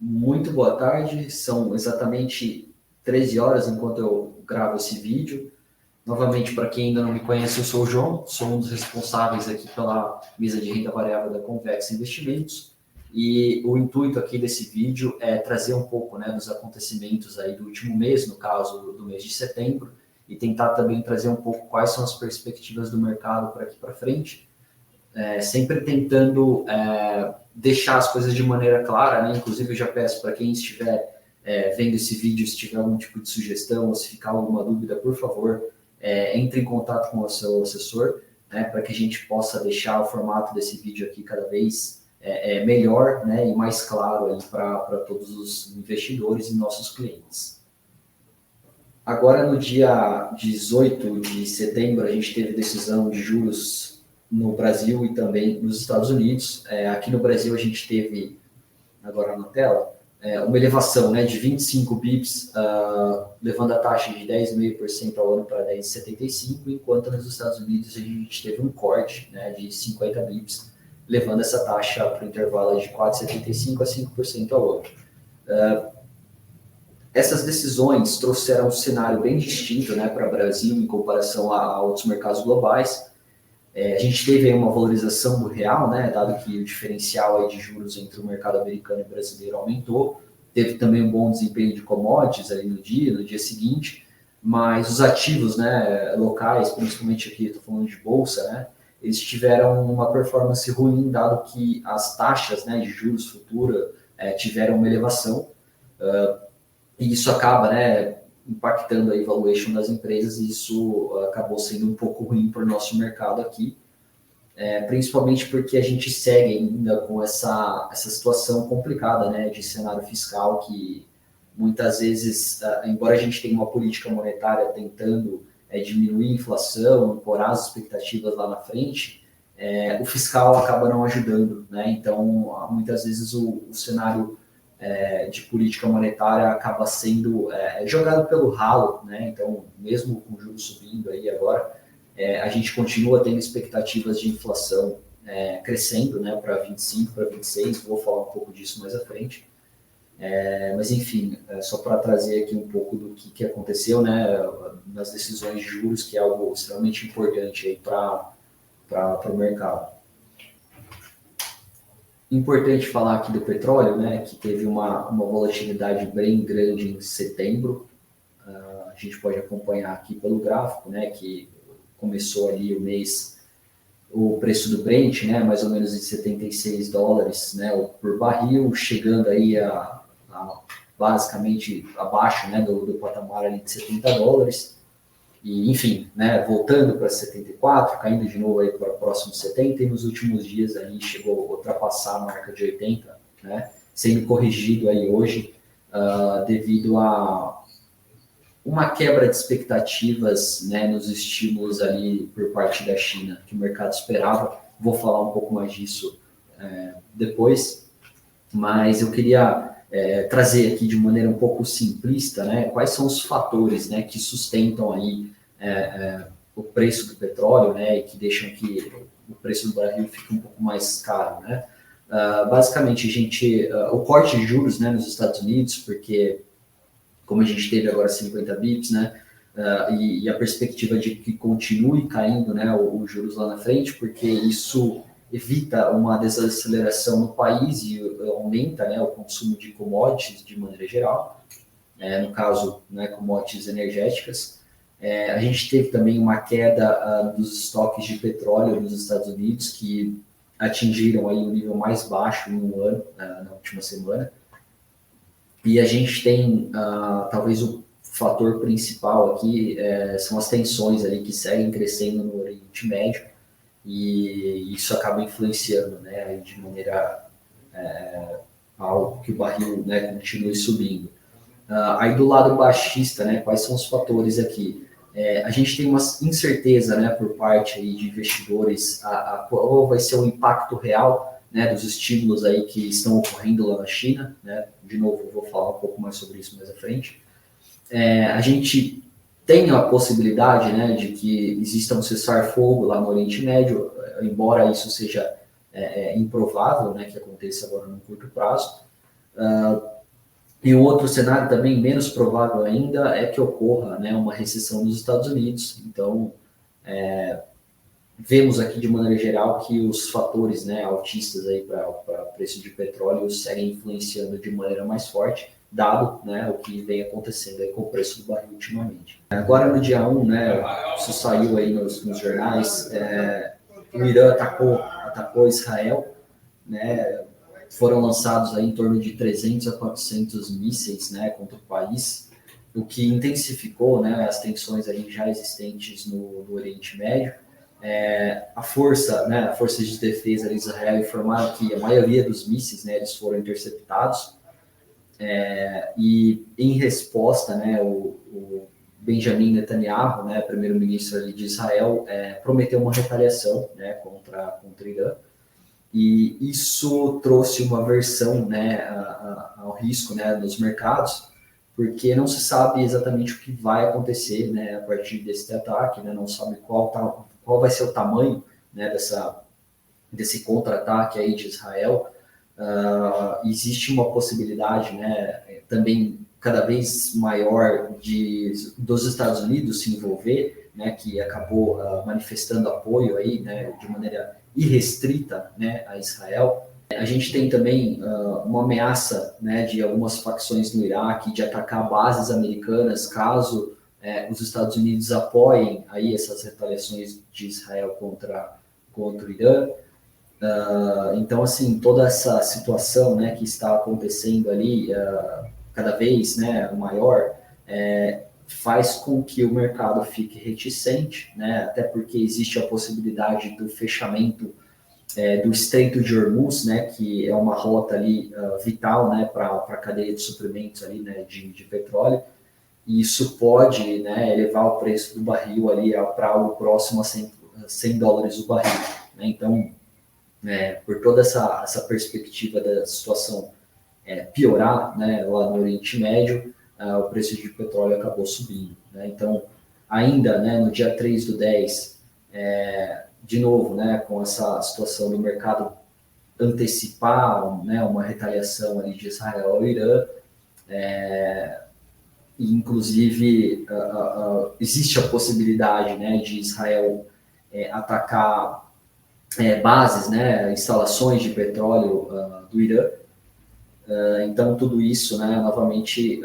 Muito boa tarde, são exatamente 13 horas enquanto eu gravo esse vídeo. Novamente, para quem ainda não me conhece, eu sou o João, sou um dos responsáveis aqui pela mesa de renda variável da Convex Investimentos. E o intuito aqui desse vídeo é trazer um pouco, né, dos acontecimentos aí do último mês, no caso do mês de setembro, e tentar também trazer um pouco quais são as perspectivas do mercado para aqui para frente. Sempre tentando deixar as coisas de maneira clara, né? Inclusive eu já peço para quem estiver vendo esse vídeo, se tiver algum tipo de sugestão ou se ficar alguma dúvida, por favor, entre em contato com o seu assessor, né? Para que a gente possa deixar o formato desse vídeo aqui cada vez melhor, né? E mais claro para todos os investidores e nossos clientes. Agora, no dia 18 de setembro, a gente teve decisão de juros no Brasil e também nos Estados Unidos. Aqui no Brasil, a gente teve, agora na tela, uma elevação, né, de 25 bips, levando a taxa de 10,5% ao ano para 10,75%, enquanto nos Estados Unidos a gente teve um corte, né, de 50 bips, levando essa taxa para o intervalo de 4,75% a 5% ao ano. Essas decisões trouxeram um cenário bem distinto, né, para o Brasil em comparação a outros mercados globais. A gente teve aí uma valorização do real, né, dado que o diferencial aí de juros entre o mercado americano e brasileiro aumentou. Teve também um bom desempenho de commodities ali no dia seguinte, mas os ativos, né, locais, principalmente aqui, estou falando de bolsa, né, eles tiveram uma performance ruim, dado que as taxas, né, de juros futura tiveram uma elevação. E isso acaba, né, impactando a valuation das empresas, e isso acabou sendo um pouco ruim para o nosso mercado aqui, principalmente porque a gente segue ainda com essa situação complicada, né, de cenário fiscal, que muitas vezes, embora a gente tenha uma política monetária tentando diminuir a inflação, ancorar as expectativas lá na frente, o fiscal acaba não ajudando, né? Então, muitas vezes o cenário de política monetária acaba sendo jogado pelo ralo, né? Então, mesmo com o juros subindo aí agora, a gente continua tendo expectativas de inflação crescendo, né, para 25, para 26, vou falar um pouco disso mais à frente. Mas, enfim, só para trazer aqui um pouco do que aconteceu, né, nas decisões de juros, que é algo extremamente importante aí para o mercado. Importante falar aqui do petróleo, né, que teve uma volatilidade bem grande em setembro. A gente pode acompanhar aqui pelo gráfico, né, que começou ali o mês, o preço do Brent, né, mais ou menos em $76, né, por barril, chegando aí a basicamente abaixo, né, do patamar ali de $70. E, enfim, né, voltando para 74, caindo de novo aí para o próximo 70, e nos últimos dias aí chegou a ultrapassar a marca de 80, né, sendo corrigido aí hoje devido a uma quebra de expectativas, né, nos estímulos ali por parte da China, que o mercado esperava. Vou falar um pouco mais disso depois, mas eu queria trazer aqui de maneira um pouco simplista, né, quais são os fatores, né, que sustentam aí o preço do petróleo, né, e que deixam que o preço do barril fique um pouco mais caro, né. Basicamente, o corte de juros, né, nos Estados Unidos, porque como a gente teve agora 50 bips, né, e a perspectiva de que continue caindo, né, os juros lá na frente, porque isso evita uma desaceleração no país e aumenta, né, o consumo de commodities de maneira geral, no caso, né, commodities energéticas. A gente teve também uma queda dos estoques de petróleo nos Estados Unidos, que atingiram aí o nível mais baixo em um ano, na última semana. E a gente tem, talvez o fator principal aqui, são as tensões ali que seguem crescendo no Oriente Médio, e isso acaba influenciando, né, de maneira algo que o barril, né, continue subindo. Aí do lado baixista, né, quais são os fatores aqui? A gente tem uma incerteza, né, por parte aí de investidores, qual vai ser o impacto real, né, dos estímulos aí que estão ocorrendo lá na China, né? De novo, vou falar um pouco mais sobre isso mais à frente. A gente tem a possibilidade, né, de que exista um cessar-fogo lá no Oriente Médio, embora isso seja improvável, né, que aconteça agora no curto prazo. E um outro cenário também menos provável ainda é que ocorra, né, uma recessão nos Estados Unidos. Então, vemos aqui de maneira geral que os fatores, né, altistas aí para preço de petróleo seguem influenciando de maneira mais forte, dado, né, o que vem acontecendo aí com o preço do barril ultimamente. Agora no dia 1, né, isso saiu aí nos jornais, o Irã atacou Israel, né, foram lançados aí em torno de 300 a 400 mísseis, né, contra o país, o que intensificou, né, as tensões aí já existentes no Oriente Médio. A força, né, a força de defesa de Israel informaram que a maioria dos mísseis, né, eles foram interceptados, e em resposta, né, o Benjamin Netanyahu, né, primeiro-ministro de Israel, prometeu uma retaliação, né, contra o Irã, e isso trouxe uma aversão, né, ao risco, né, nos mercados, porque não se sabe exatamente o que vai acontecer, né, a partir desse ataque, né, não sabe qual vai ser o tamanho, né, desse contra-ataque aí de Israel. Existe uma possibilidade, né, também cada vez maior dos Estados Unidos se envolver, né, que acabou manifestando apoio aí, né, de maneira irrestrita, né, a Israel. A gente tem também uma ameaça, né, de algumas facções no Iraque de atacar bases americanas caso os Estados Unidos apoiem aí essas retaliações de Israel contra o Irã. Então, assim, toda essa situação, né, que está acontecendo ali, cada vez, né, maior, faz com que o mercado fique reticente, né, até porque existe a possibilidade do fechamento do Estreito de Hormuz, né, que é uma rota ali vital, né, para a cadeia de suprimentos ali, né, de petróleo, e isso pode, né, elevar o preço do barril ali para algo próximo a $100 o barril, né? Então, por toda essa perspectiva da situação piorar, né, lá no Oriente Médio, o preço de petróleo acabou subindo, né? Então, ainda, né, no dia 3/10, de novo, né, com essa situação do mercado antecipar, né, uma retaliação ali de Israel ao Irã, e inclusive existe a possibilidade, né, de Israel atacar bases, né, instalações de petróleo do Irã. Então, tudo isso, né, novamente,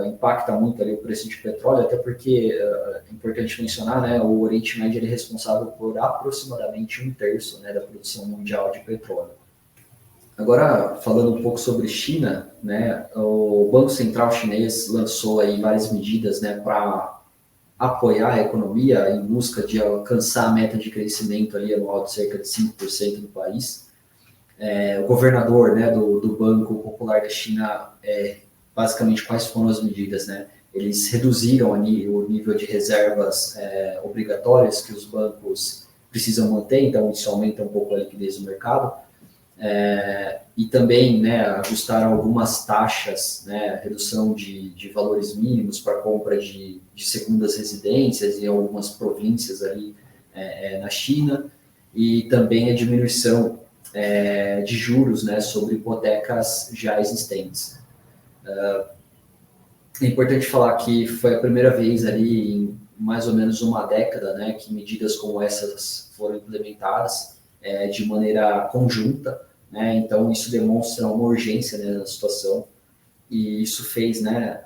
impacta muito ali o preço de petróleo, até porque é importante mencionar, né, o Oriente Médio ele é responsável por aproximadamente 1/3, né, da produção mundial de petróleo. Agora, falando um pouco sobre China, né, o Banco Central chinês lançou aí várias medidas, né, para apoiar a economia em busca de alcançar a meta de crescimento ali anual de cerca de 5% do país. O governador, né, do Banco Popular da China, basicamente quais foram as medidas, né? Eles reduziram o nível de reservas obrigatórias que os bancos precisam manter, então isso aumenta um pouco a liquidez do mercado. E também, né, ajustaram algumas taxas, né, redução de valores mínimos para compra de segundas residências em algumas províncias ali na China, e também a diminuição de juros, né, sobre hipotecas já existentes. É importante falar que foi a primeira vez ali em mais ou menos uma década, né, que medidas como essas foram implementadas de maneira conjunta, né, então isso demonstra uma urgência, né, na situação, e isso fez, né,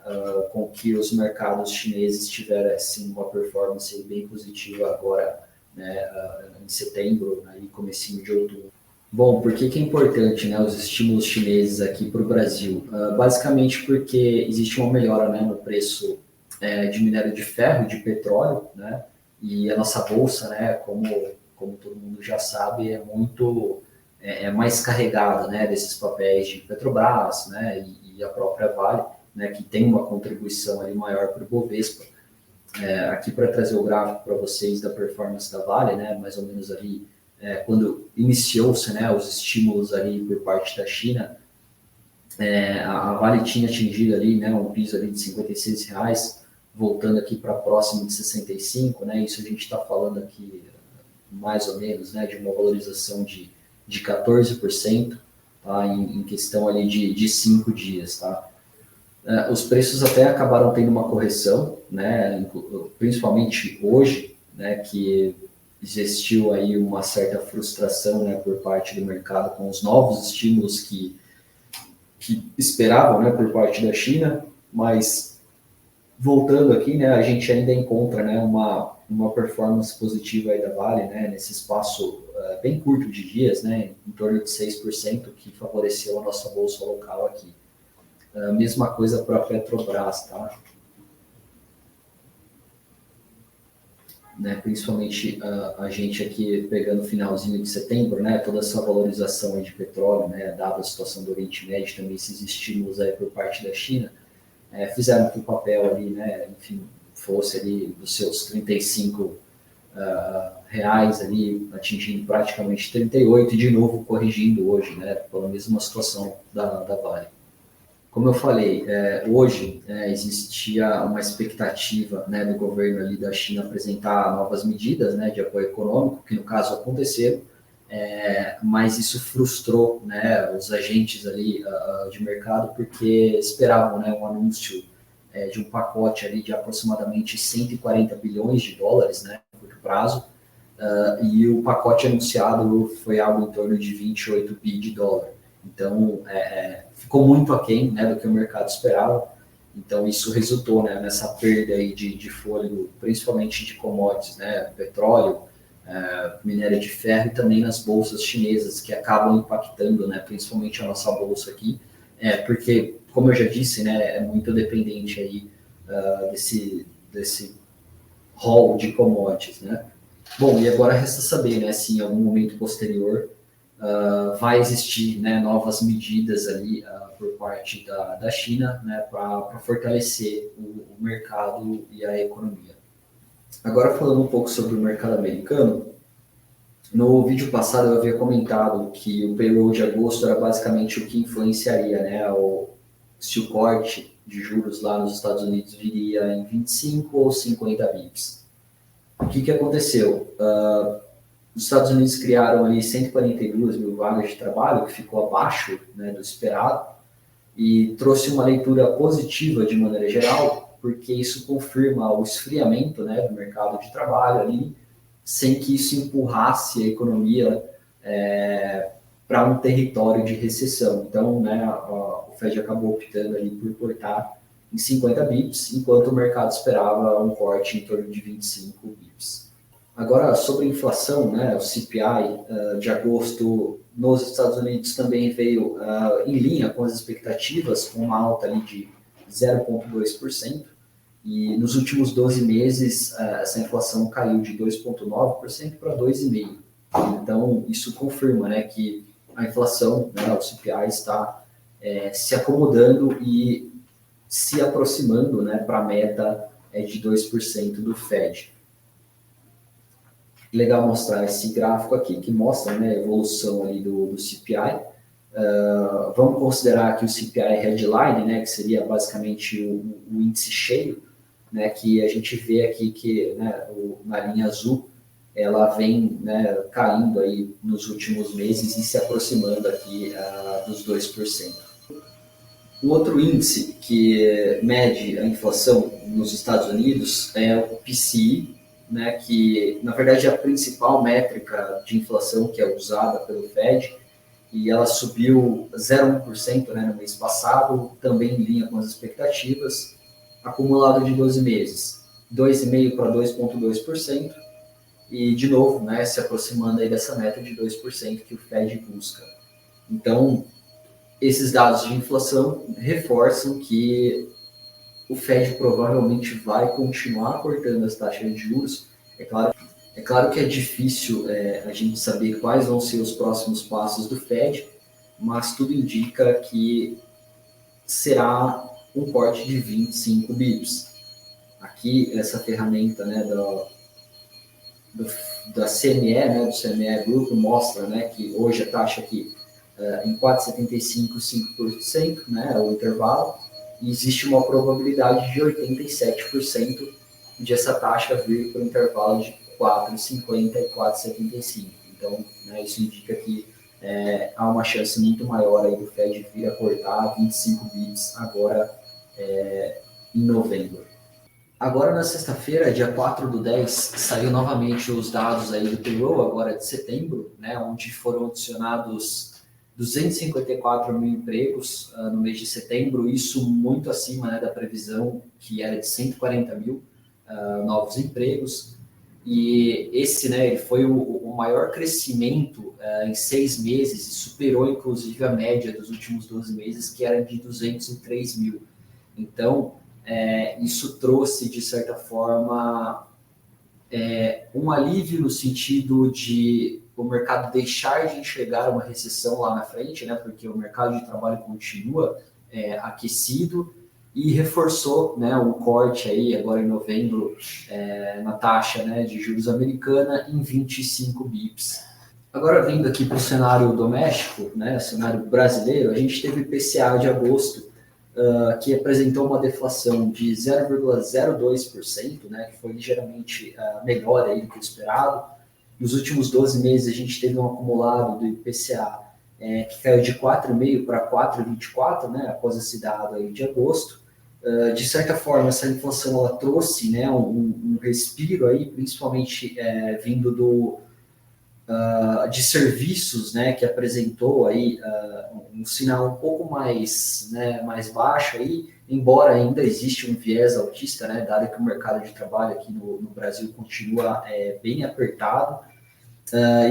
com que os mercados chineses tivessem uma performance bem positiva agora, né, em setembro, né, e comecinho de outubro. Bom, por que é importante, né, os estímulos chineses aqui para o Brasil? Basicamente porque existe uma melhora, né, no preço de minério de ferro e de petróleo, né, e a nossa bolsa, né, como todo mundo já sabe, é mais carregada, né, desses papéis de Petrobras, né, e a própria Vale, né, que tem uma contribuição ali maior para o Bovespa. Aqui para trazer o gráfico para vocês da performance da Vale, né, mais ou menos ali quando iniciou-se, né, os estímulos ali por parte da China, a Vale tinha atingido ali, né, um piso ali de R$ 56, voltando aqui para próximo de 65, né, isso a gente está falando aqui mais ou menos, né, de uma valorização de 14%, tá, em questão ali de 5 dias, tá? Os preços até acabaram tendo uma correção, né, principalmente hoje, né, que existiu aí uma certa frustração, né, por parte do mercado com os novos estímulos que esperavam, né, por parte da China, mas voltando aqui, né, a gente ainda encontra, né, uma performance positiva aí da Vale, né, nesse espaço bem curto de dias, né, em torno de 6%, que favoreceu a nossa bolsa local aqui. Mesma coisa para a Petrobras, tá? Né, principalmente a gente aqui pegando o finalzinho de setembro, né, toda essa valorização aí de petróleo, né, dada a situação do Oriente Médio, também esses estímulos aí por parte da China, fizeram que o papel ali, né, enfim, fosse ali dos seus 35 reais ali, atingindo praticamente 38 e de novo corrigindo hoje, né, pela mesma situação da Vale. Como eu falei, hoje existia uma expectativa, né, do governo ali da China apresentar novas medidas, né, de apoio econômico, que no caso aconteceram, mas isso frustrou, né, os agentes ali de mercado, porque esperavam, né, um anúncio de um pacote ali de aproximadamente 140 bilhões de dólares, né, no curto prazo, e o pacote anunciado foi algo em torno de 28 bi de dólar. Então, ficou muito aquém, né, do que o mercado esperava. Então, isso resultou, né, nessa perda aí de fôlego, principalmente de commodities, né, petróleo, minério de ferro e também nas bolsas chinesas, que acabam impactando, né, principalmente a nossa bolsa aqui, porque, como eu já disse, né, é muito dependente aí desse rol de commodities, né. Bom, e agora resta saber, né, se em algum momento posterior vai existir, né, novas medidas ali por parte da China, né, para fortalecer o mercado e a economia. Agora falando um pouco sobre o mercado americano, no vídeo passado eu havia comentado que o payroll de agosto era basicamente o que influenciaria, né, se o corte de juros lá nos Estados Unidos viria em 25 ou 50 bips. O que aconteceu? Os Estados Unidos criaram ali 142 mil vagas de trabalho, que ficou abaixo, né, do esperado, e trouxe uma leitura positiva de maneira geral, porque isso confirma o esfriamento, né, do mercado de trabalho ali, sem que isso empurrasse a economia para um território de recessão. Então, né, o Fed acabou optando ali por cortar em 50 bips, enquanto o mercado esperava um corte em torno de 25 bips. Agora, sobre a inflação, né, o CPI de agosto nos Estados Unidos também veio em linha com as expectativas, com uma alta ali de 0,2%, e nos últimos 12 meses essa inflação caiu de 2,9% para 2,5%. Então, isso confirma, né, que a inflação, né, o CPI, está se acomodando e se aproximando, né, para a meta de 2% do Fed. Legal mostrar esse gráfico aqui, que mostra, né, a evolução ali do CPI. Vamos considerar que o CPI headline, né, que seria basicamente o índice cheio, né, que a gente vê aqui que, né, na linha azul, ela vem, né, caindo aí nos últimos meses e se aproximando aqui dos 2%. Um outro índice que mede a inflação nos Estados Unidos é o PCI, né, que na verdade é a principal métrica de inflação que é usada pelo Fed, e ela subiu 0,1%, né, no mês passado, também em linha com as expectativas, acumulado de 12 meses, 2,5% para 2,2%, e de novo, né, se aproximando aí dessa meta de 2% que o Fed busca. Então, esses dados de inflação reforçam que o Fed provavelmente vai continuar cortando as taxas de juros. É claro que é difícil a gente saber quais vão ser os próximos passos do Fed, mas tudo indica que será um corte de 25 bips. Aqui, essa ferramenta, né, da CME, né, do CME Group, mostra, né, que hoje a taxa aqui em 4,75, 5%, né, o intervalo, e existe uma probabilidade de 87% de essa taxa vir para o intervalo de 4,50 e 4,75. Então, né, isso indica que há uma chance muito maior aí do Fed vir a cortar 25 bips agora em novembro. Agora, na sexta-feira, dia 4/10, saiu novamente os dados aí do payroll, agora de setembro, né, onde foram adicionados 254 mil empregos no mês de setembro, isso muito acima, né, da previsão, que era de 140 mil novos empregos. E esse, né, ele foi o maior crescimento em 6 meses, e superou, inclusive, a média dos últimos 12 meses, que era de 203 mil. Então, isso trouxe, de certa forma, um alívio no sentido de o mercado deixar de enxergar uma recessão lá na frente, né, porque o mercado de trabalho continua aquecido, e reforçou, né, o corte aí agora em novembro na taxa, né, de juros americana em 25 bips. Agora, vindo aqui para o cenário doméstico, né, cenário brasileiro, a gente teve IPCA de agosto, que apresentou uma deflação de 0,02%, né, que foi ligeiramente melhor aí do que o esperado. Nos últimos 12 meses, a gente teve um acumulado do IPCA que caiu de 4,5% para 4,24%, né, após esse dado aí de agosto. De certa forma, essa inflação ela trouxe, né, um respiro aí, principalmente vindo de serviços, né, que apresentou aí um sinal um pouco mais, né, mais baixo aí, embora ainda existe um viés altista, né, dado que o mercado de trabalho aqui no Brasil continua bem apertado,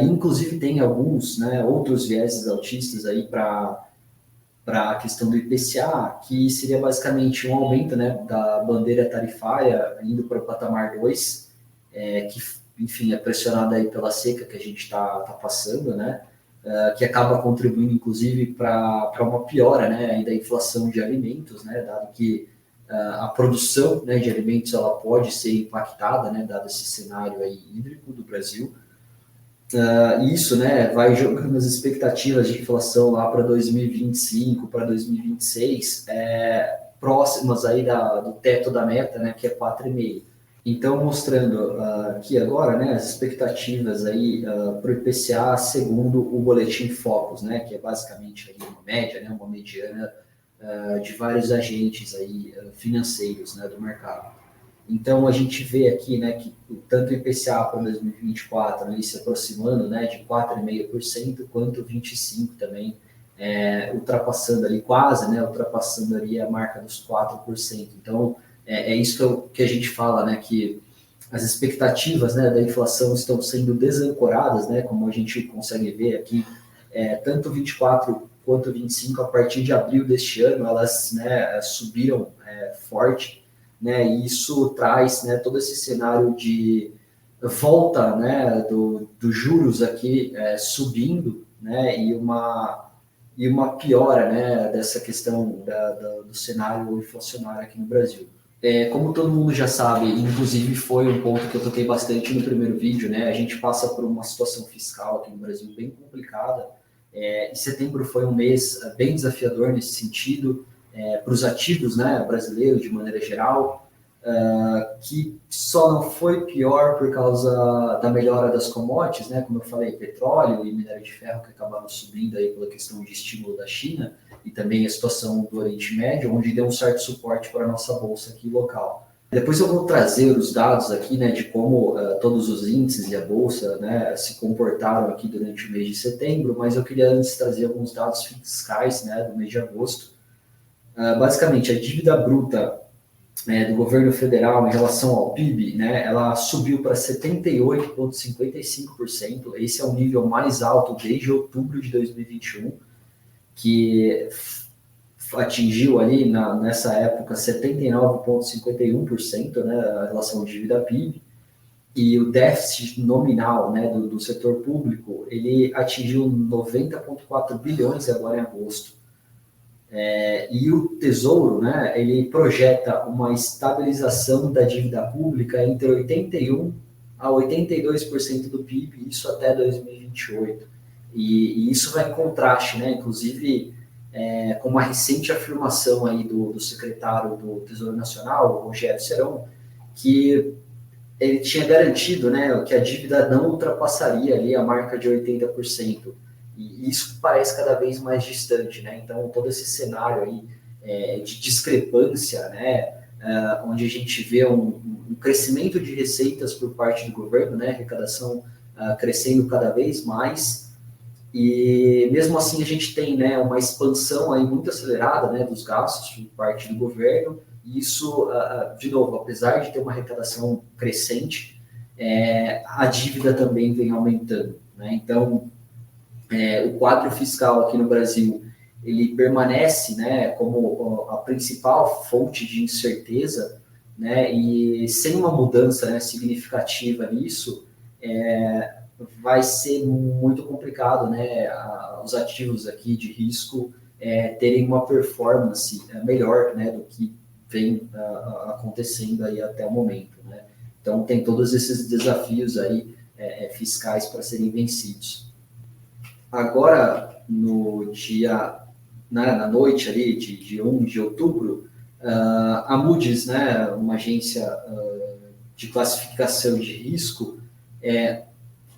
inclusive tem alguns, né, outros vieses altistas aí para a questão do IPCA, que seria basicamente um aumento, né, da bandeira tarifária indo para o patamar 2, que, enfim, é pressionada aí pela seca que a gente está passando, né, que acaba contribuindo, inclusive, para uma piora, né, aí da inflação de alimentos, né, dado que a produção, né, de alimentos ela pode ser impactada, né, dado esse cenário aí hídrico do Brasil. Isso, né, vai jogando as expectativas de inflação lá para 2025, para 2026, próximas aí do teto da meta, né, que é 4,5. Então, mostrando aqui agora, né, as expectativas aí para o IPCA segundo o boletim Focus, né, que é basicamente aí uma média, né, uma mediana de vários agentes aí financeiros, né, do mercado. Então, a gente vê aqui, né, que tanto o IPCA para 2024 ali se aproximando, né, de 4,5%, quanto 25% também, ultrapassando ali quase, né, ultrapassando ali a marca dos 4%. Então, isso que a gente fala, né, que as expectativas, né, da inflação estão sendo desancoradas, né, como a gente consegue ver aqui, tanto 24 quanto 25, a partir de abril deste ano, elas, né, subiram forte, né, e isso traz, né, todo esse cenário de volta, né, do juros aqui subindo, né, e uma piora, né, dessa questão do cenário inflacionário aqui no Brasil. Como todo mundo já sabe, inclusive foi um ponto que eu toquei bastante no primeiro vídeo, né, a gente passa por uma situação fiscal aqui no Brasil bem complicada. E setembro foi um mês bem desafiador nesse sentido, para os ativos, né, brasileiros de maneira geral, que só não foi pior por causa da melhora das commodities, né, como eu falei, petróleo e minério de ferro que acabaram subindo aí pela questão de estímulo da China, e também a situação do Oriente Médio, onde deu um certo suporte para a nossa bolsa aqui local. Depois eu vou trazer os dados aqui, né, de como todos os índices e a bolsa, né, se comportaram aqui durante o mês de setembro, mas eu queria antes trazer alguns dados fiscais, né, do mês de agosto. Basicamente, a dívida bruta do governo federal em relação ao PIB, né, ela subiu para 78,55%. Esse é o nível mais alto desde outubro de 2021, que atingiu ali nessa época 79,51%, né, a relação dívida PIB, e o déficit nominal, né, do setor público, ele atingiu 90,4 bilhões agora em agosto. E o Tesouro, né, ele projeta uma estabilização da dívida pública entre 81% a 82% do PIB, isso até 2028. E isso vai em contraste, né, inclusive com uma recente afirmação aí do secretário do Tesouro Nacional, Rogério Serão, que ele tinha garantido, né, que a dívida não ultrapassaria ali a marca de 80%. E isso parece cada vez mais distante, né? Então, todo esse cenário aí de discrepância, né, onde a gente vê um crescimento de receitas por parte do governo, né, arrecadação crescendo cada vez mais, e mesmo assim a gente tem, né, uma expansão aí muito acelerada, né, dos gastos por parte do governo, e isso, de novo, apesar de ter uma arrecadação crescente, a dívida também vem aumentando, né? Então, o quadro fiscal aqui no Brasil, ele permanece, né, como a principal fonte de incerteza, né, e sem uma mudança, né, significativa nisso, vai ser muito complicado, né, os ativos aqui de risco terem uma performance melhor, né, do que vem acontecendo aí até o momento, né? Então tem todos esses desafios aí fiscais para serem vencidos. Agora, no dia, né, na noite ali de 1 de outubro, a Moody's, né, uma agência de classificação de risco,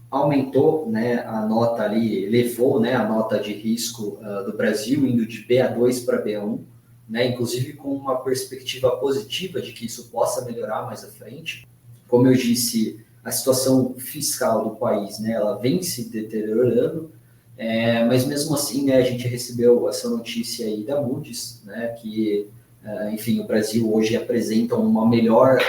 aumentou, né, a nota ali, elevou, né, a nota de risco do Brasil, indo de BA2 para BA1, né, inclusive com uma perspectiva positiva de que isso possa melhorar mais à frente. Como eu disse, a situação fiscal do país, né, ela vem se deteriorando, mas mesmo assim, né, a gente recebeu essa notícia aí da Moody's, né, que, enfim, o Brasil hoje apresenta um melhor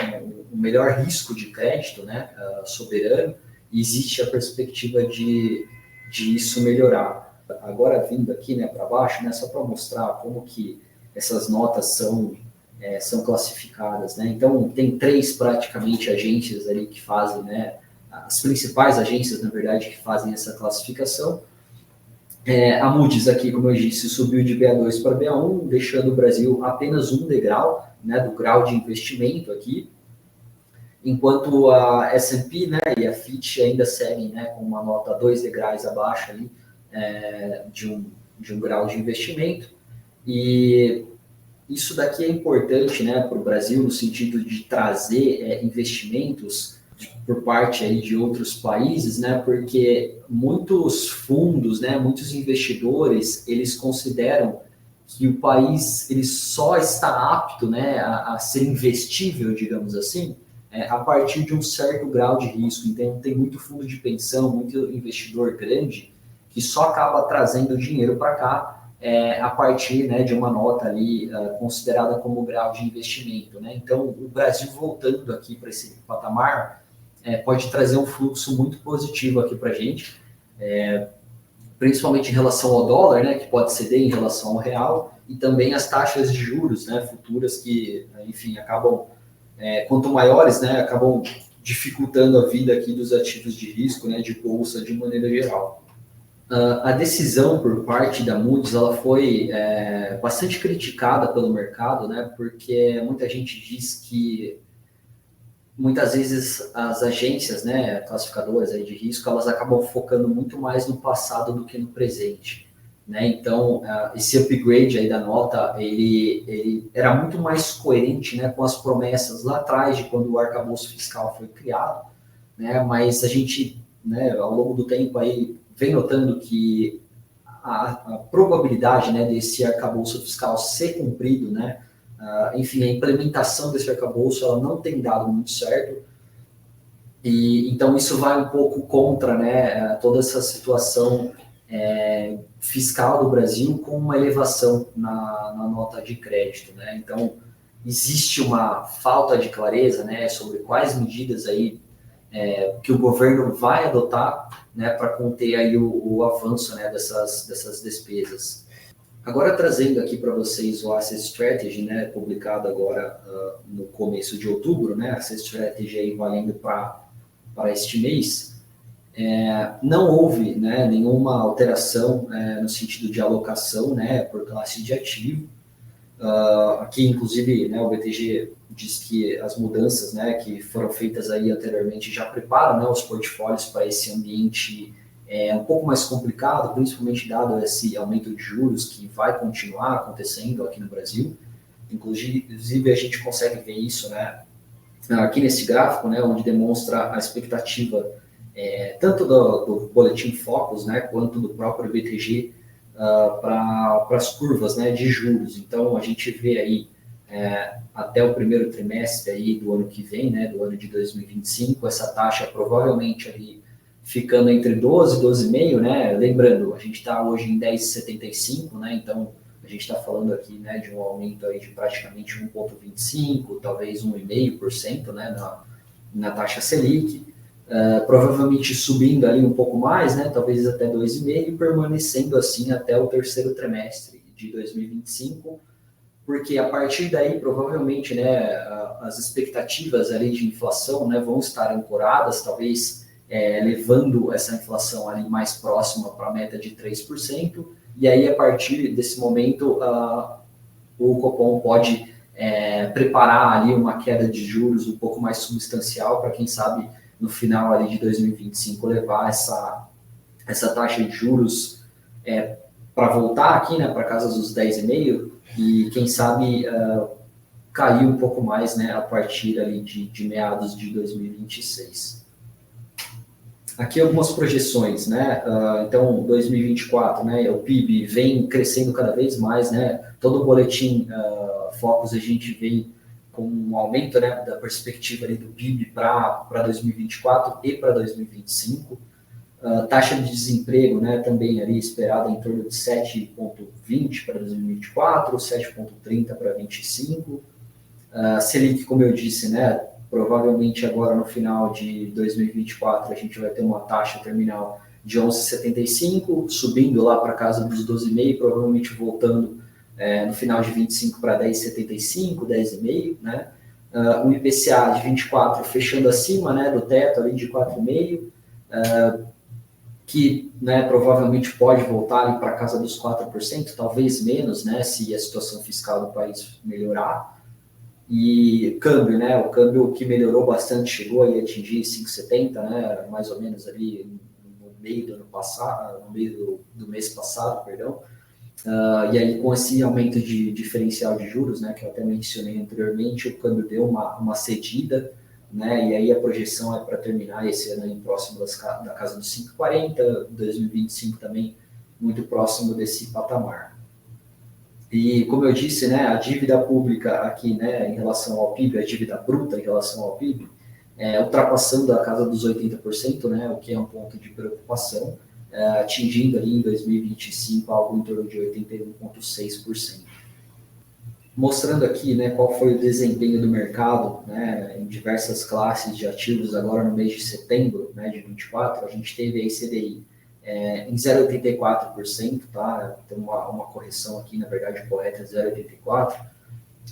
risco de crédito, né, soberano, e existe a perspectiva de isso melhorar. Agora, vindo aqui, né, para baixo, né, só para mostrar como que essas notas são classificadas, né? Então, tem 3 praticamente agências ali que fazem, né, as principais agências, na verdade, que fazem essa classificação. A Moody's aqui, como eu disse, subiu de BA2 para BA1, deixando o Brasil apenas um degrau, né, do grau de investimento aqui, enquanto a S&P, né, e a Fitch ainda seguem, né, com uma nota 2 degraus abaixo ali, de um grau de investimento. E isso daqui é importante, né, para o Brasil no sentido de trazer investimentos por parte aí de outros países, né, porque muitos fundos, né, muitos investidores, eles consideram que o país ele só está apto, né, a ser investível, digamos assim, a partir de um certo grau de risco. Então, tem muito fundo de pensão, muito investidor grande que só acaba trazendo dinheiro para cá a partir, né, de uma nota ali considerada como grau de investimento, né? Então, o Brasil voltando aqui para esse patamar pode trazer um fluxo muito positivo aqui para a gente, principalmente em relação ao dólar, né, que pode ceder em relação ao real, e também as taxas de juros, né, futuras que, enfim, acabam, quanto maiores, né, acabam dificultando a vida aqui dos ativos de risco, né, de bolsa de maneira geral. A decisão por parte da Moody's ela foi bastante criticada pelo mercado, né, porque muita gente diz que muitas vezes as agências, né, classificadoras aí de risco, elas acabam focando muito mais no passado do que no presente, né? Então, esse upgrade aí da nota, ele era muito mais coerente, né, com as promessas lá atrás de quando o arcabouço fiscal foi criado, né? Mas a gente, né, ao longo do tempo aí vem notando que a probabilidade, né, desse arcabouço fiscal ser cumprido, né, enfim, a implementação desse arcabouço ela não tem dado muito certo, e então isso vai um pouco contra, né, toda essa situação fiscal do Brasil com uma elevação na nota de crédito, né? Então existe uma falta de clareza, né, sobre quais medidas aí que o governo vai adotar, né, para conter aí o avanço, né, dessas despesas. Agora, trazendo aqui para vocês o Asset Strategy, né, publicado agora no começo de outubro, né, Asset Strategy aí valendo para este mês, não houve, né, nenhuma alteração no sentido de alocação, né, por classe de ativo. Aqui, inclusive, né, o BTG diz que as mudanças, né, que foram feitas aí anteriormente já preparam, né, os portfólios para esse ambiente um pouco mais complicado, principalmente dado esse aumento de juros que vai continuar acontecendo aqui no Brasil. Inclusive, a gente consegue ver isso, né, aqui nesse gráfico, né, onde demonstra a expectativa tanto do Boletim Focus, né, quanto do próprio BTG, para as curvas, né, de juros. Então, a gente vê aí até o primeiro trimestre aí do ano que vem, né, do ano de 2025, essa taxa provavelmente ali ficando entre 12 e 12,5, né? Lembrando, a gente está hoje em 10,75, né? Então, a gente está falando aqui, né, de um aumento aí de praticamente 1,25, talvez 1,5%, né, na taxa Selic. Provavelmente subindo ali um pouco mais, né, talvez até 2,5, e permanecendo assim até o terceiro trimestre de 2025, porque a partir daí, provavelmente, né, as expectativas ali de inflação, né, vão estar ancoradas, talvez levando essa inflação ali mais próxima para a meta de 3%, e aí, a partir desse momento, o Copom pode preparar ali uma queda de juros um pouco mais substancial para, quem sabe, no final ali de 2025, levar essa taxa de juros para voltar aqui, né, para casa dos 10,5, e quem sabe cair um pouco mais, né, a partir ali de meados de 2026. Aqui algumas projeções, né? Então, 2024, né? O PIB vem crescendo cada vez mais, né? Todo o boletim Focus a gente vê com um aumento, né, da perspectiva ali do PIB para 2024 e para 2025. Taxa de desemprego, né, também ali esperada em torno de 7,20 para 2024, 7,30 para 2025. Selic, como eu disse, né, provavelmente agora no final de 2024 a gente vai ter uma taxa terminal de 11,75, subindo lá para casa dos 12,5, provavelmente voltando no final de 25 para 10,75, 10,5, né? O IPCA de 24 fechando acima, né, do teto ali de 4,5, que, né, provavelmente pode voltar ali para casa dos 4%, talvez menos, né, se a situação fiscal do país melhorar. E câmbio, né? O câmbio que melhorou bastante, chegou a atingir 5,70, né? Mais ou menos ali no meio do ano passado, no meio do mês passado, perdão. E aí, com esse aumento de diferencial de juros, né, que eu até mencionei anteriormente, o câmbio deu uma cedida, né? E aí a projeção é para terminar esse ano aí próximo da casa dos 5,40, 2025 também muito próximo desse patamar. E, como eu disse, né, a dívida pública aqui, né, em relação ao PIB, a dívida bruta em relação ao PIB, ultrapassando a casa dos 80%, né, o que é um ponto de preocupação, atingindo ali em 2025 algo em torno de 81,6%. Mostrando aqui, né, qual foi o desempenho do mercado, né, em diversas classes de ativos agora no mês de setembro, né, de 24, a gente teve aí CDI em 0,84%, tá? Tem uma correção aqui, na verdade, correta é 0,84%.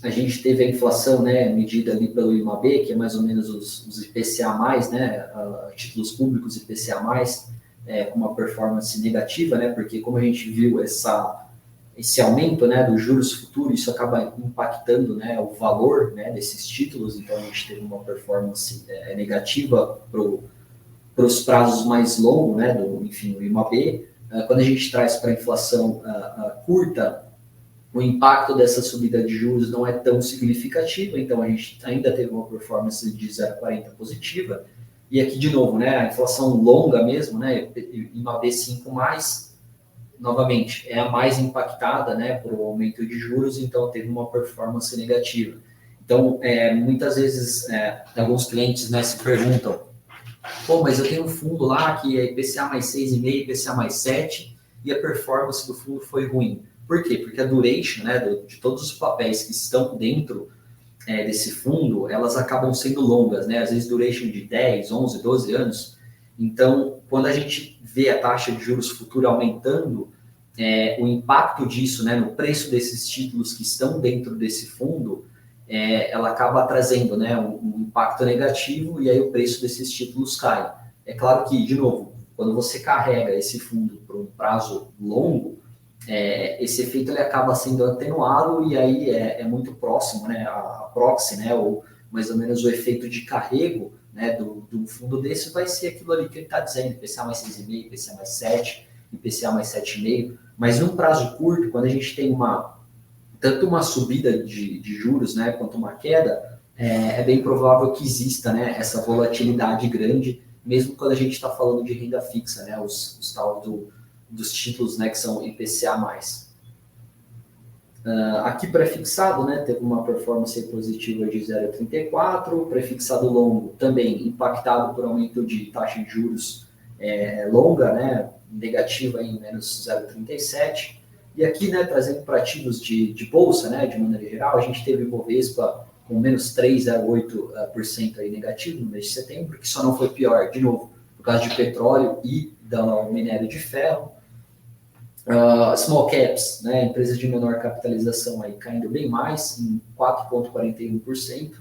A gente teve a inflação, né, medida ali pelo IMAB, que é mais ou menos os IPCA+, né, títulos públicos IPCA+, com uma performance negativa, né, porque como a gente viu esse aumento, né, dos juros futuros, isso acaba impactando, né, o valor, né, desses títulos, então a gente teve uma performance negativa para os prazos mais longos, né, do IMAB. Quando a gente traz para a inflação curta, o impacto dessa subida de juros não é tão significativo, então a gente ainda teve uma performance de 0,40 positiva. E aqui, de novo, né, a inflação longa mesmo, né, IMAB 5+, novamente, é a mais impactada, né, por um aumento de juros, então teve uma performance negativa. Então, muitas vezes, alguns clientes, né, se perguntam, pô, mas eu tenho um fundo lá que é IPCA mais 6,5, IPCA mais 7, e a performance do fundo foi ruim. Por quê? Porque a duration, né, de todos os papéis que estão dentro desse fundo, elas acabam sendo longas, né? Às vezes duration de 10, 11, 12 anos. Então, quando a gente vê a taxa de juros futura aumentando, o impacto disso, né, no preço desses títulos que estão dentro desse fundo, ela acaba trazendo, né, um impacto negativo, e aí o preço desses títulos cai. É claro que, de novo, quando você carrega esse fundo por um prazo longo, esse efeito ele acaba sendo atenuado, e aí é muito próximo, né, a proxy, né, ou mais ou menos o efeito de carrego, né, do fundo desse vai ser aquilo ali que ele está dizendo, IPCA mais 6,5, IPCA mais 7, IPCA mais 7,5, mas num prazo curto, quando a gente tem tanto uma subida de juros, né, quanto uma queda, é bem provável que exista, né, essa volatilidade grande, mesmo quando a gente está falando de renda fixa, né, os tal dos títulos, né, que são IPCA+. Aqui prefixado, né, teve uma performance positiva de 0,34, prefixado longo também impactado por aumento de taxa de juros longa, né, negativa em menos 0,37. E aqui, né, trazendo para ativos de bolsa, né, de maneira geral, a gente teve o Bovespa com menos 3,08% aí negativo no mês de setembro, que só não foi pior, de novo, por causa de petróleo e do minério de ferro. Small caps, né, empresas de menor capitalização aí caindo bem mais, em 4,41%.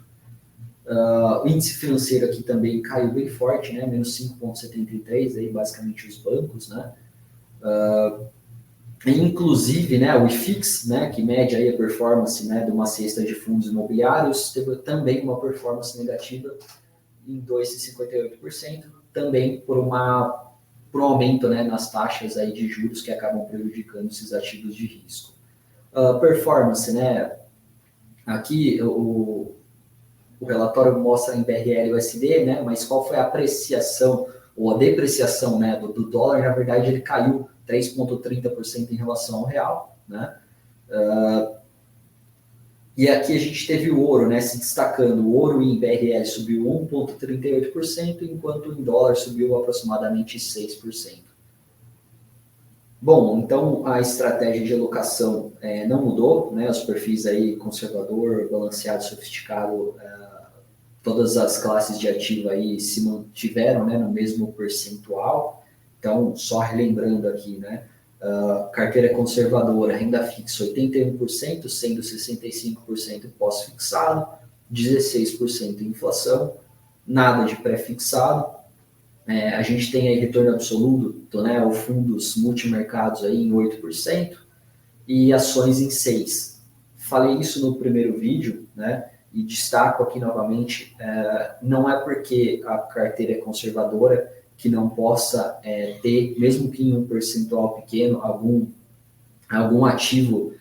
O índice financeiro aqui também caiu bem forte, né, menos 5,73%, aí basicamente os bancos, né. Inclusive, né, o IFIX, né, que mede aí a performance, né, de uma cesta de fundos imobiliários, teve também uma performance negativa em 2,58%, também por um aumento, né, nas taxas aí de juros que acabam prejudicando esses ativos de risco. Performance, né, aqui o relatório mostra em BRL e USD, né, mas qual foi a apreciação ou a depreciação, né, do dólar? Na verdade, ele caiu 3,30% em relação ao real, né? E aqui a gente teve o ouro, né, se destacando. O ouro em BRL subiu 1,38%, enquanto em dólar subiu aproximadamente 6%. Bom, então a estratégia de alocação não mudou, né? Os perfis aí conservador, balanceado, sofisticado, todas as classes de ativo aí se mantiveram, né, no mesmo percentual. Então, só relembrando aqui, né, carteira conservadora, renda fixa 81%, sendo 65% pós-fixado, 16% inflação, nada de pré-fixado. A gente tem aí retorno absoluto, né, ou fundos multimercados aí em 8% e ações em 6%. Falei isso no primeiro vídeo, né, e destaco aqui novamente, não é porque a carteira é conservadora que não possa ter, mesmo que em um percentual pequeno, algum ativo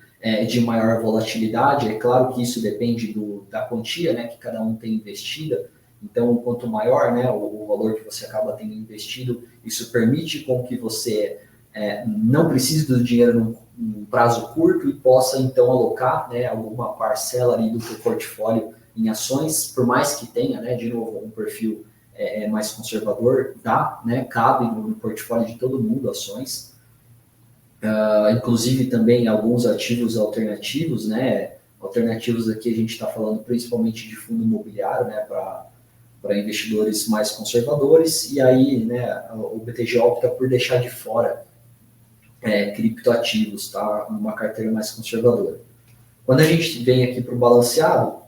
de maior volatilidade. É claro que isso depende da quantia, né, que cada um tem investida. Então, quanto maior, né, o valor que você acaba tendo investido, isso permite com que você não precise do dinheiro num prazo curto e possa, então, alocar, né, alguma parcela ali do seu portfólio em ações, por mais que tenha, né, de novo, um perfil mais conservador, né, cabe no portfólio de todo mundo ações. Inclusive também alguns ativos alternativos, né, alternativos aqui a gente está falando principalmente de fundo imobiliário, né, para investidores mais conservadores, e aí, né, o BTG opta por deixar de fora criptoativos, tá? Uma carteira mais conservadora. Quando a gente vem aqui para o balanceado,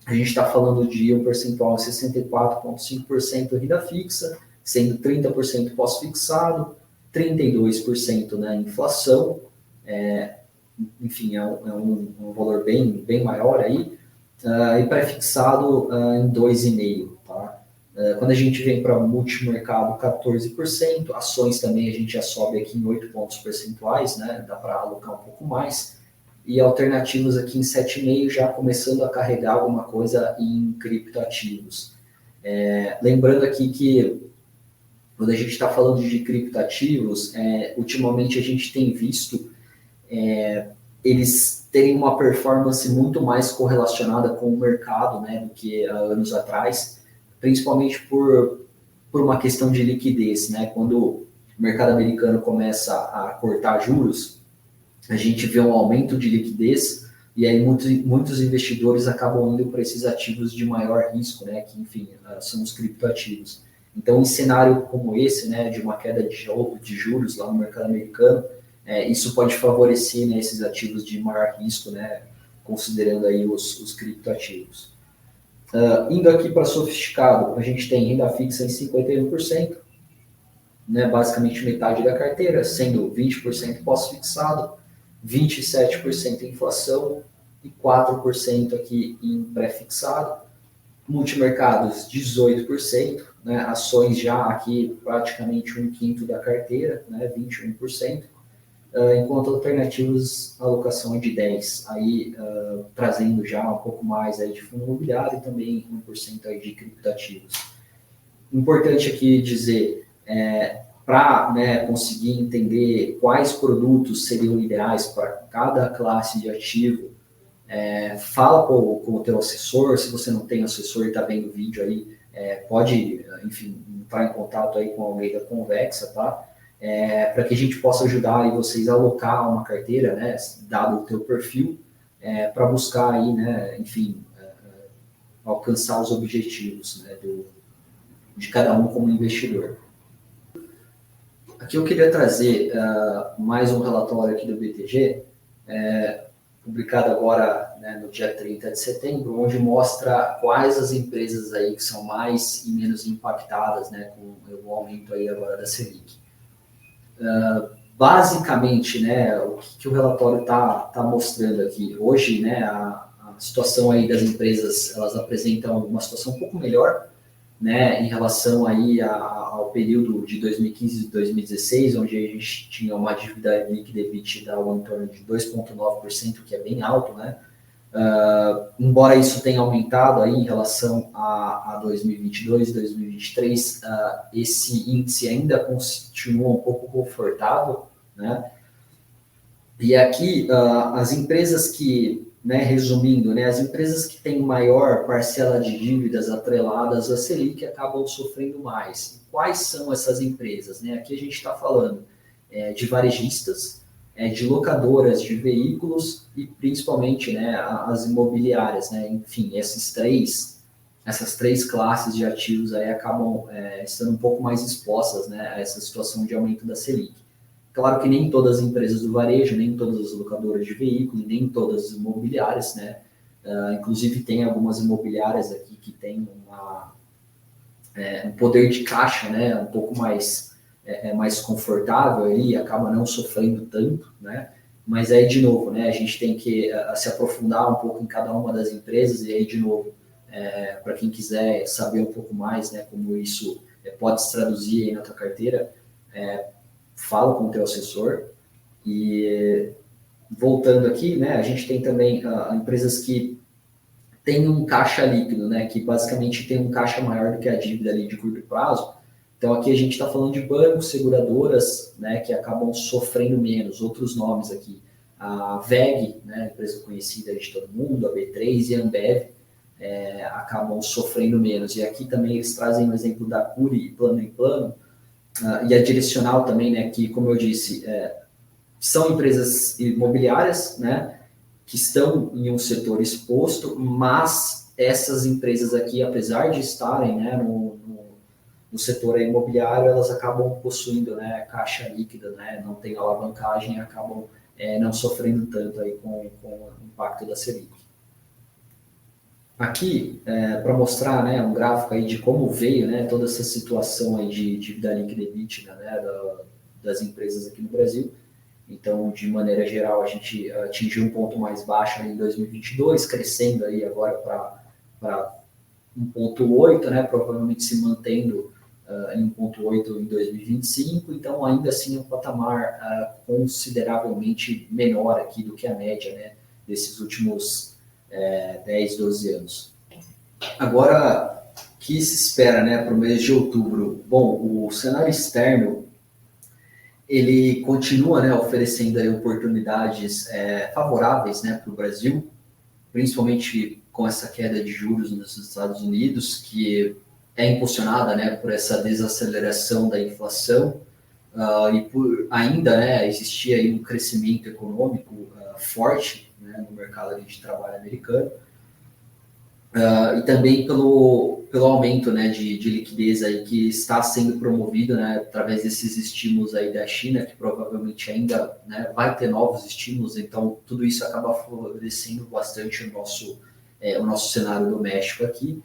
a gente está falando de um percentual de 64,5% renda fixa, sendo 30% pós-fixado, 32%, né, inflação, enfim, é um valor bem maior aí, e pré-fixado em 2,5%. Tá? Quando a gente vem para multimercado, 14%, ações também a gente já sobe aqui em 8 pontos percentuais, né? Dá para alocar um pouco mais, e alternativos aqui em 7,5%, já começando a carregar alguma coisa em criptoativos. Lembrando aqui que quando a gente está falando de criptoativos, ultimamente a gente tem visto eles terem uma performance muito mais correlacionada com o mercado, né, do que há anos atrás, principalmente por uma questão de liquidez, né? Quando o mercado americano começa a cortar juros, a gente vê um aumento de liquidez e aí muitos investidores acabam indo para esses ativos de maior risco, né, que, enfim, são os criptoativos. Então, em cenário como esse, né, de uma queda de juros lá no mercado americano, isso pode favorecer, né, esses ativos de maior risco, né, considerando aí os criptoativos. Indo aqui para sofisticado, a gente tem renda fixa em 51%, né, basicamente metade da carteira, sendo 20% pós-fixado, 27% em inflação e 4% aqui em pré-fixado. Multimercados, 18%, né, ações já aqui praticamente 1/5 da carteira, né, 21%. Enquanto alternativos, a alocação é de 10%, aí trazendo já um pouco mais aí de fundo imobiliário e também 1% aí de criptoativos. Importante aqui dizer, para, né, conseguir entender quais produtos seriam ideais para cada classe de ativo, fala com o teu assessor. Se você não tem assessor e está vendo o vídeo aí, pode, enfim, entrar em contato aí com alguém da Convexa, tá? Para que a gente possa ajudar aí vocês a alocar uma carteira, né, dado o teu perfil, para buscar aí, né, enfim, alcançar os objetivos, né, de cada um como investidor. Aqui eu queria trazer mais um relatório aqui do BTG, publicado agora, né, no dia 30 de setembro, onde mostra quais as empresas aí que são mais e menos impactadas, né, com o aumento aí agora da Selic. Basicamente, né, o que o relatório está mostrando aqui? Hoje, né, a situação aí das empresas, elas apresentam uma situação um pouco melhor, né, em relação aí ao período de 2015 e 2016, onde a gente tinha uma dívida líquida EBITDA em torno de 2,9%, que é bem alto, né? Embora isso tenha aumentado aí em relação a 2022 e 2023, esse índice ainda continua um pouco confortável, né? E aqui, as empresas que, né, resumindo, né, as empresas que têm maior parcela de dívidas atreladas à Selic acabam sofrendo mais. E quais são essas empresas? Né? Aqui a gente está falando de varejistas, de locadoras de veículos e principalmente, né, as imobiliárias. Né? Enfim, essas três classes de ativos aí acabam estando um pouco mais expostas, né, a essa situação de aumento da Selic. Claro que nem todas as empresas do varejo, nem todas as locadoras de veículos, nem todas as imobiliárias, né? Inclusive tem algumas imobiliárias aqui que têm um poder de caixa, né, um pouco mais, mais confortável e acaba não sofrendo tanto, né? Mas aí, de novo, né, a gente tem que se aprofundar um pouco em cada uma das empresas e aí, de novo, para quem quiser saber um pouco mais, né, como isso pode se traduzir aí na tua carteira, fala com o teu assessor. E voltando aqui, né, a gente tem também empresas que têm um caixa líquido, né, que basicamente tem um caixa maior do que a dívida ali de curto prazo. Então aqui a gente está falando de bancos, seguradoras, né, que acabam sofrendo menos. Outros nomes aqui, a VEG, né, empresa conhecida de todo mundo, a B3 e a Ambev, acabam sofrendo menos. E aqui também eles trazem o exemplo da Cury Plano em Plano, e a Direcional também, né, que, como eu disse, são empresas imobiliárias, né, que estão em um setor exposto, mas essas empresas aqui, apesar de estarem, né, no setor imobiliário, elas acabam possuindo, né, caixa líquida, né, não tem alavancagem e acabam não sofrendo tanto aí com o impacto da Selic. Aqui, para mostrar, né, um gráfico aí de como veio, né, toda essa situação aí de dívida líquida e EBITDA, né, das empresas aqui no Brasil. Então, de maneira geral, a gente atingiu um ponto mais baixo em 2022, crescendo aí agora para 1,8, né, provavelmente se mantendo em 1,8 em 2025. Então, ainda assim, um patamar consideravelmente menor aqui do que a média, né, desses últimos 10, 12 anos. Agora, o que se espera, né, para o mês de outubro? Bom, o cenário externo, ele continua, né, oferecendo aí oportunidades favoráveis, né, para o Brasil, principalmente com essa queda de juros nos Estados Unidos, que é impulsionada, né, por essa desaceleração da inflação, e por ainda, né, existir aí um crescimento econômico forte, né, no mercado de trabalho americano, e também pelo aumento, né, de liquidez aí que está sendo promovido, né, através desses estímulos aí da China, que provavelmente ainda, né, vai ter novos estímulos. Então tudo isso acaba favorecendo bastante o nosso cenário doméstico aqui.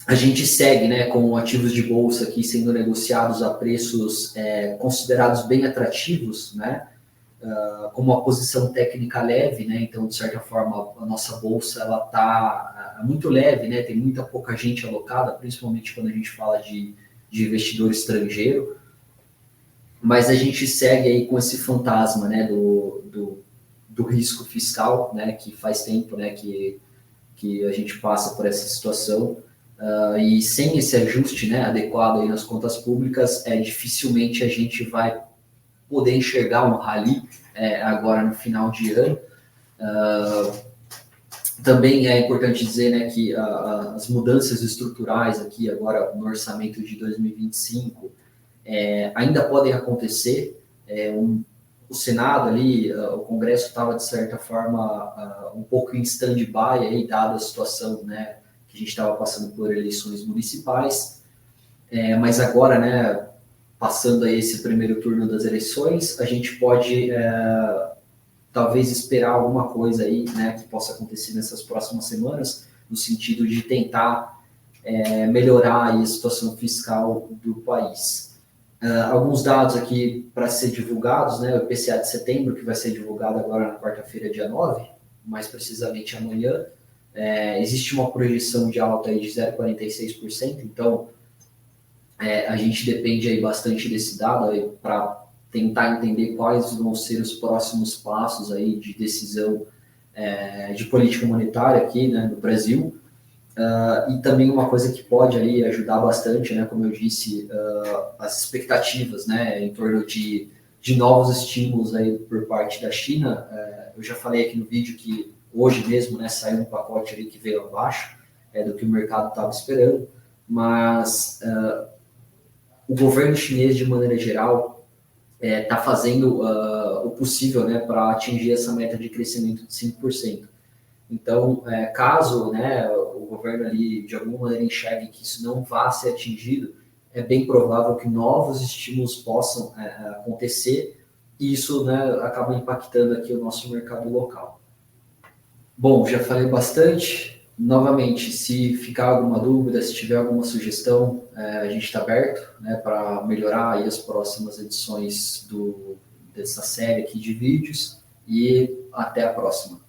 A gente segue, né, com ativos de bolsa aqui sendo negociados a preços considerados bem atrativos, né, com uma posição técnica leve, né? Então, de certa forma, a nossa bolsa ela está muito leve, né? Tem muita pouca gente alocada, principalmente quando a gente fala de investidor estrangeiro. Mas a gente segue aí com esse fantasma, né? Do risco fiscal, né? Que faz tempo, né? Que a gente passa por essa situação. E sem esse ajuste, né, adequado aí nas contas públicas, dificilmente a gente vai poder enxergar um rally agora no final de ano. Também é importante dizer, né, que as mudanças estruturais aqui agora no orçamento de 2025 ainda podem acontecer. O Senado ali, o Congresso estava, de certa forma, um pouco em stand-by aí, dada a situação, né, que a gente estava passando por eleições municipais, mas agora, né, passando aí esse primeiro turno das eleições, a gente pode talvez esperar alguma coisa aí, né, que possa acontecer nessas próximas semanas, no sentido de tentar melhorar aí a situação fiscal do país. Alguns dados aqui para ser divulgados, né, o IPCA de setembro, que vai ser divulgado agora na quarta-feira, dia 9, mais precisamente amanhã, existe uma projeção de alta aí de 0,46%, então a gente depende aí bastante desse dado para tentar entender quais vão ser os próximos passos aí de decisão de política monetária aqui, né, no Brasil. E também uma coisa que pode aí ajudar bastante, né, como eu disse, as expectativas, né, em torno de novos estímulos aí por parte da China. Eu já falei aqui no vídeo que hoje mesmo, né, saiu um pacote ali que veio abaixo do que o mercado estava esperando, mas o governo chinês, de maneira geral, está fazendo o possível, né, para atingir essa meta de crescimento de 5%. Então, caso, né, o governo ali de alguma maneira enxergue que isso não vá ser atingido, é bem provável que novos estímulos possam acontecer e isso, né, acaba impactando aqui o nosso mercado local. Bom, já falei bastante. Novamente, se ficar alguma dúvida, se tiver alguma sugestão, a gente está aberto, né, para melhorar aí as próximas edições dessa série aqui de vídeos e até a próxima.